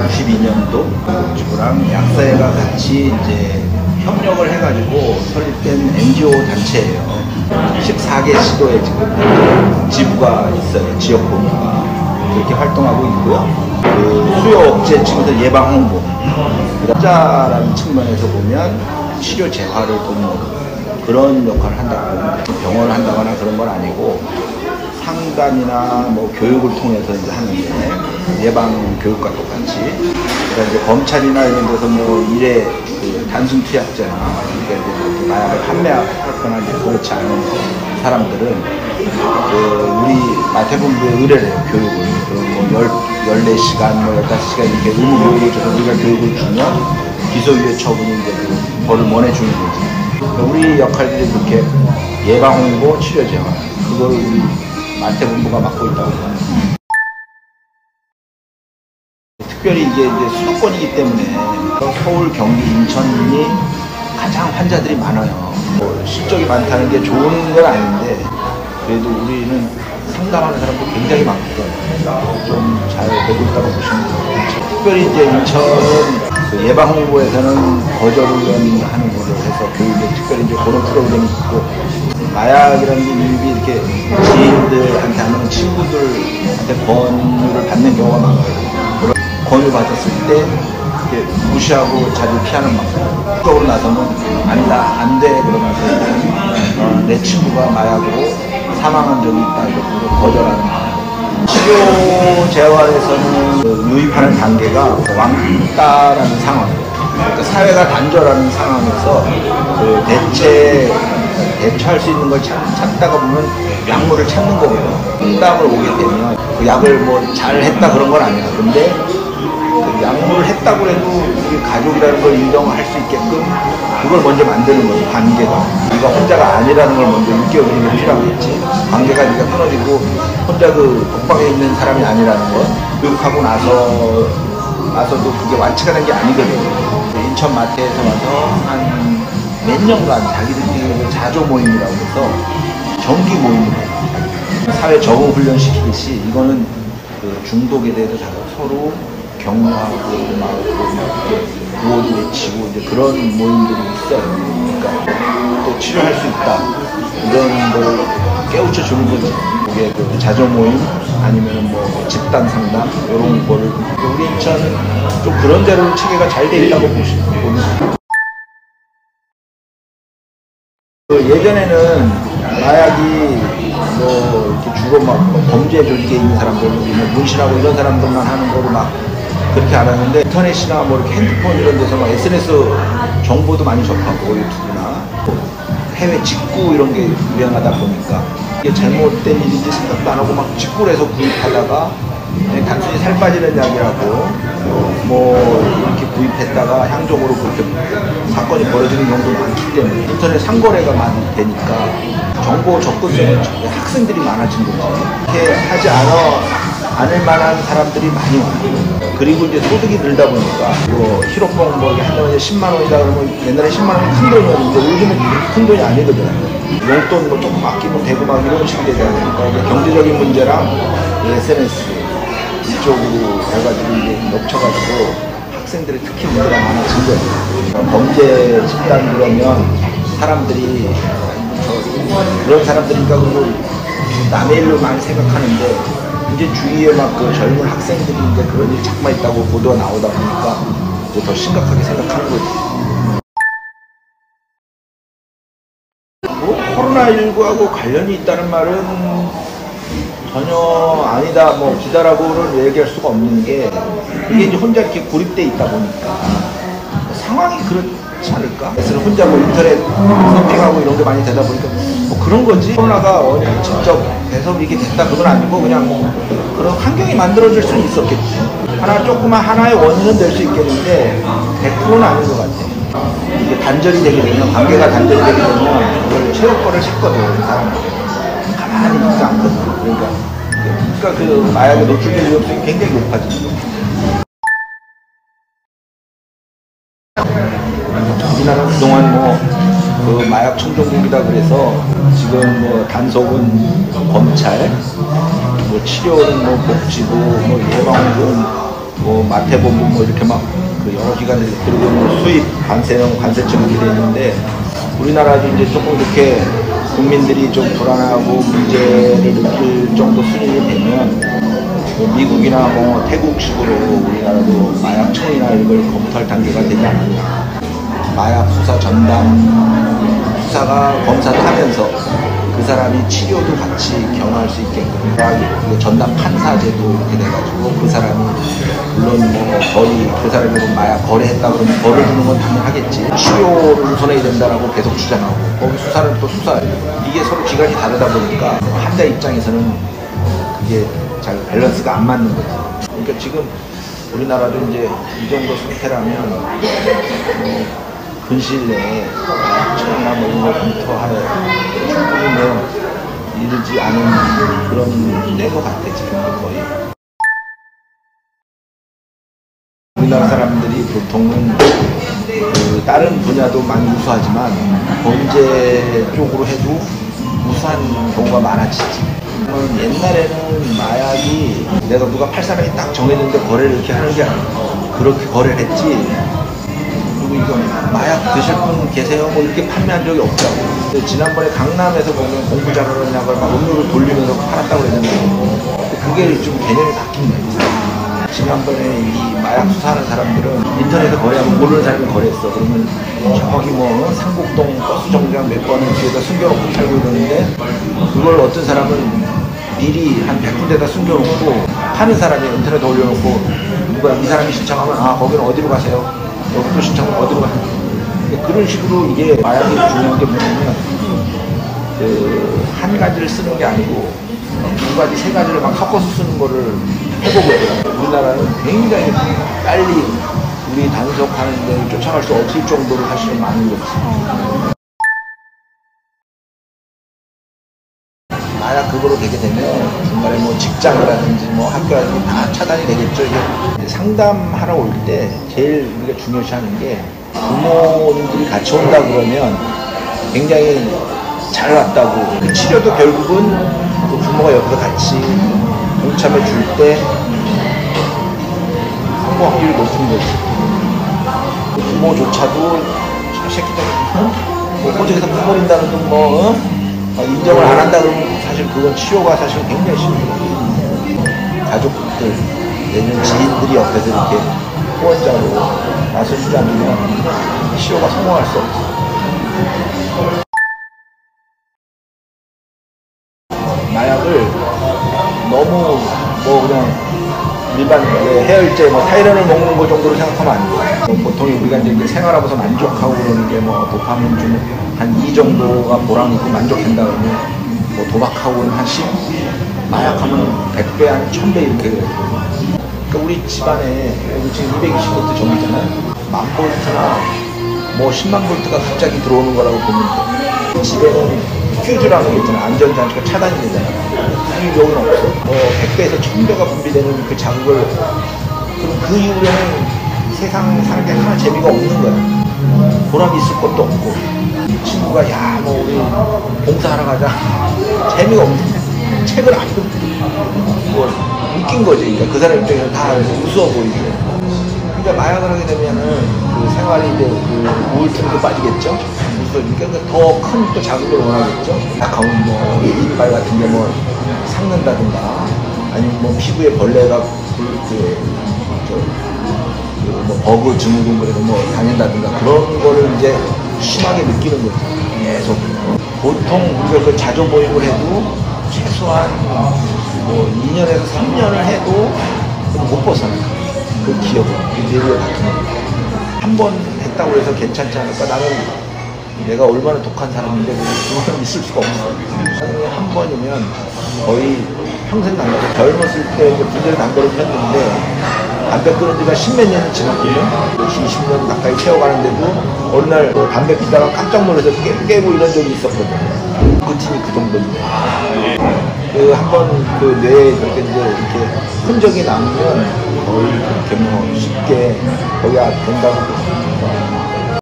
92년도 복지부랑 약사회가 같이 이제 협력을 해가지고 설립된 NGO 단체예요. 14개 시도에 지금 지부가 있어요. 지역 본부가 그렇게 활동하고 있고요. 그 수요 억제 측에서 예방 홍보, 자라는 측면에서 보면 치료 재활을 돕는 그런 역할을 한다고. 병원을 한다거나 그런 건 아니고 상담이나 뭐 교육을 통해서 이제 하는데 예방 교육과 똑같이. 그러니까 이제 검찰이나 이런 데서 뭐 일회 그 단순 투약자나 그러니까 이제 마약을 판매하거나 이제 그렇지 않은 사람들은 그 우리 마태본부에 의뢰를 해요. 교육을 뭐 14시간 뭐 15시간 이렇게 의무 교육을 줘서 우리가 교육을 주면 기소유예 처분이 이제 그 벌을 면해주는 거지. 그러니까 우리 역할들이 그렇게 예방 홍보, 치료 재활 그걸 우리 마태본부가 맡고 있다고 봐요. 특별히 이게 이제 수도권이기 때문에 서울, 경기, 인천이 가장 환자들이 많아요. 뭐 실적이 많다는 게 좋은 건 아닌데 그래도 우리는 상담하는 사람도 굉장히 많거든요. 좀 잘 되고 있다고 보시면 돼요. 특별히 이제 인천은 그 예방 홍보에서는 거절을 하는 걸로 해서 교육에 특별히 이제 그런 프로그램이 있고 마약이라는 게 유입이 이렇게 지인들한테 하면 친구들한테 권유를 받는 경우가 많아요. 권유 받았을 때 이렇게 무시하고 자주 피하는 방법. 적으로 나서면 아니다, 안 돼 그러면서 내 친구가 마약으로 사망한 적이 있다 이렇게 거절하는. 치료 재활에서는 유입하는 단계가 왕따라는 상황이에요. 그러니까 사회가 단절하는 상황에서 그 대처할 수 있는 걸 찾다가 보면 약물을 찾는 거고요. 상담을 오게 되면 그 약을 뭐 잘했다 그런 건 아니야. 근데 그 약물을 했다고 해도 우리 가족이라는 걸 인정할 수 있게끔 그걸 먼저 만드는 거죠. 관계가. 네가 혼자가 아니라는 걸 먼저 느껴주는 게 필요하겠지. 관계가 네가 끊어지고 혼자 그 독방에 있는 사람이 아니라는 거. 교육하고 나서도 그게 완치가 된 게 아니거든요. 인천 마태에서 와서 한 몇 년간 자기들끼리 자조 모임이라고 해서 정기 모임이에요. 사회 적응 훈련 시키듯이 이거는 그 중독에 대해서 서로 격려하고 막 구호도 외치고 이제 그런 모임들이 있어요. 그러니까 또 치료할 수 있다 이런 걸 깨우쳐 주는 거지. 그게 그 자조 모임 아니면은 뭐 집단 상담 이런 거를 우리 인천은 좀 그런 데로 체계가 잘 돼 있다고 보시면. 예전에는 마약이 뭐 이렇게 주로 막 범죄 조직에 있는 사람들, 문신하고 이런 사람들만 하는 거로 막 그렇게 알았는데 인터넷이나 뭐 이렇게 핸드폰 이런 데서 막 SNS 정보도 많이 접하고 유튜브나 해외 직구 이런 게 유행하다 보니까 이게 잘못된 일인지 생각도 안 하고 막 직구를 해서 구입하다가 단순히 살 빠지는 약이라고 뭐 이렇게 구입했다가 향적으로 그렇게 사건이 벌어지는 경우도 많기 때문에 인터넷 상거래가 많이 되니까 정보 접근성이 학생들이 많아진 거죠. 이렇게 하지 않을 만한 사람들이 많이 와요. 그리고 이제 소득이 늘다 보니까 뭐 히로뽕 뭐 한 달에 10만 원이다 그러면 옛날에 10만 원은 큰 돈이었는데 요즘은 큰 돈이 아니거든요. 용돈 뭐 조금 아끼면 되고 막 이런 식이 되다 보니까 경제적인 문제랑 SNS 이쪽으로 해가지고 이제 겹쳐가지고 학생들이 특히 문제가 많아진 거예요. 범죄 집단 그러면 사람들이 그런 사람들이니까 그리고 남의 일로 많이 생각하는데 이제 주위에 막 그 젊은 학생들이 이제 그런 일 자꾸만 있다고 보도가 나오다 보니까 이제 더 심각하게 생각하는 거지. 뭐 코로나19하고 관련이 있다는 말은 전혀 아니다, 뭐 기다라고는 얘기할 수가 없는 게 이게 이제 혼자 이렇게 고립돼 있다 보니까 상황이 그렇지 않을까? 그래서 혼자 뭐 인터넷 서핑하고 이런 게 많이 되다 보니까 뭐 그런 거지. 코로나가 직접 해서 이게 됐다 그건 아니고 그냥 뭐 그런 환경이 만들어질 수는 있었겠지. 조그만 하나의 원인은 될 수 있겠는데 100%는 아닌 것 같아. 이게 단절이 되게 되면 관계가 단절이 되게 되면 그걸 채울 거를 찾거든 사람들이. 가만히 있지 않거든. 그러니까 그 마약에 노출될 위험성이 굉장히 높아지는 거예요. 우리나라 그동안 뭐 그 마약 청정국이다 그래서 지금 뭐 단속은 검찰, 뭐 치료는 뭐 복지부, 뭐 예방은 뭐 마태본부 뭐 이렇게 막 그 여러 기관들이 그리고 뭐 수입 관세는 관세청 이렇게 돼 있는데 우리나라도 이제 조금 이렇게 국민들이 좀 불안하고 문제를 느낄 정도 수준이 되면 뭐 미국이나 뭐 태국식으로 우리나라도 마약청이나 이걸 검토할 단계가 되지 않았나. 마약 수사 전담 수사가 검사를 하면서 그 사람이 치료도 같이 경험할 수 있게끔 전담 판사제도 이렇게 돼가지고 그 사람이 물론 뭐 그 사람이 뭐 마약 거래했다 그러면 벌을 주는 건 당연하겠지. 치료를 우선해야 된다라고 계속 주장하고 거기 수사는 또 수사. 이게 서로 기관이 다르다 보니까 환자 입장에서는 그게 잘 밸런스가 안 맞는 거지. 그러니까 지금 우리나라도 이제 이 정도 상태라면 근시일 내에 마약청이나 뭐 이런 걸 검토하여 충분히 뭐 이르지 않은 그런 때것 같아 지금 거의. 우리나라 사람들이 보통은 그 다른 분야도 많이 우수하지만 범죄 쪽으로 해도 우수한 경우가 많아지지. 옛날에는 마약이 내가 누가 팔 사람이 딱 정해졌는데 거래를 이렇게 하는 게 아니고 그렇게 거래를 했지. 그리고 이거 마약 드실 분 계세요? 뭐 이렇게 판매한 적이 없다고. 근데 지난번에 강남에서 보면 공부 잘하느냐고 막 음료를 돌리면서 팔았다고 그랬는데 그게 좀 개념이 바뀐 거예요. 지난번에 이 마약 수사하는 사람들은 인터넷에 거래하면 모르는 사람이 거래했어. 그러면 저기 뭐 상곡동 버스 정류장 몇 번을 뒤에다 숨겨놓고 팔고 이러는데 그걸 어떤 사람은 미리 한 100군데다 숨겨놓고 파는 사람이 인터넷에 올려놓고 누가 이 사람이 신청하면 아 거기는 어디로 가세요? 여기도 신청은 어디로 가세요? 그런 식으로 이게 마약이 중요한 게 뭐냐면 그 한 가지를 쓰는 게 아니고 두 가지, 세 가지를 막 섞어서 쓰는 거를 해보거든요. 우리나라는 굉장히 빨리 우리 단속하는 데를 쫓아갈 수 없을 정도로 사실은 많은 거지. 마약 그거로 되게 되면 중간에 뭐 직장이라든지 뭐 학교라든지 다 차단이 되겠죠. 이게 상담하러 올 때 제일 우리가 중요시하는 게 부모님들이 같이 온다 그러면 굉장히 잘 왔다고. 그 치료도 결국은 그 부모가 옆에서 같이 동참해 줄 때 성공 확률이 높은 거지. 그 부모조차도 저 새끼들 뭐 호적에서 부모린다는 둥 뭐 인정을 안 한다 그러면 사실 그건 치료가 사실 굉장히 힘들어요. 가족들 내지는 지인들이 옆에서 이렇게 후원자로 나서주지 않으면 치료가 성공할 수 없어. 마약을 너무 뭐 그냥 일반 해열제 뭐 타이레놀 먹는 거 정도로 생각하면 안 돼. 보통 우리가 이제 생활하면서 만족하고 그러는 게 뭐 도파민 좀 한 2 정도가 보람 있고 만족한다 그러면 뭐 도박하고는 한 10, 마약하면 100배 한 1000배 이렇게 돼요. 그러니까 우리 집안에 여기 지금 220V 전기잖아요. 10,000V나 뭐 10만 볼트가 갑자기 들어오는 거라고 보면 돼. 집에는 퓨즈라는 게 있잖아. 안전장치가 차단이 되잖아. 이 여기는 없어. 뭐 100배에서 1000배가 분비되는 그 자극을 그럼 그 이후에는 세상 사는 게 하나 재미가 없는 거야. 보람이 있을 것도 없고 친구가 야 뭐 우리 봉사하러 가자 재미가 없는데 책을 안 읽고 뭐 웃긴 거지. 그러니까 그 사람 입장에서는 다 우스워 보이죠. 그러니까 마약을 하게 되면은 그 생활이 이제 그 우울증도 빠지겠죠. 그러니까 더 큰 또 자극을 원하겠죠. 약하면 뭐 이빨 같은 게 뭐 삭는다든가 아니면 뭐 피부에 벌레가 뭐 버그 증후군 그래서 뭐 다닌다든가 그런 거를 이제 심하게 느끼는 거죠. 계속 보통 우리가 그 자조 보육을 해도 최소한 뭐 2년에서 3년을 해도 못 벗어나. 그 기억을 그 뇌를 바꾸는 한 번 했다고 해서 괜찮지 않을까. 나는 내가 얼마나 독한 사람인데 두 번 있을 수가 없어. 한 번이면 거의 평생 담배. 젊었을 때 이제 부대를 담배를 폈는데 담배 끊은 지가 10몇 년이 지났거든요. 20년 가까이 채워가는데도 어느 날 담배 피다가 깜짝 놀라서 깨고 이런 적이 있었거든요. 그 팀이 그 정도입니다. 그 한 번 그 뇌에 그렇게 이제 이렇게 흔적이 남으면 거의 그렇게 뭐 쉽게 거의 된다고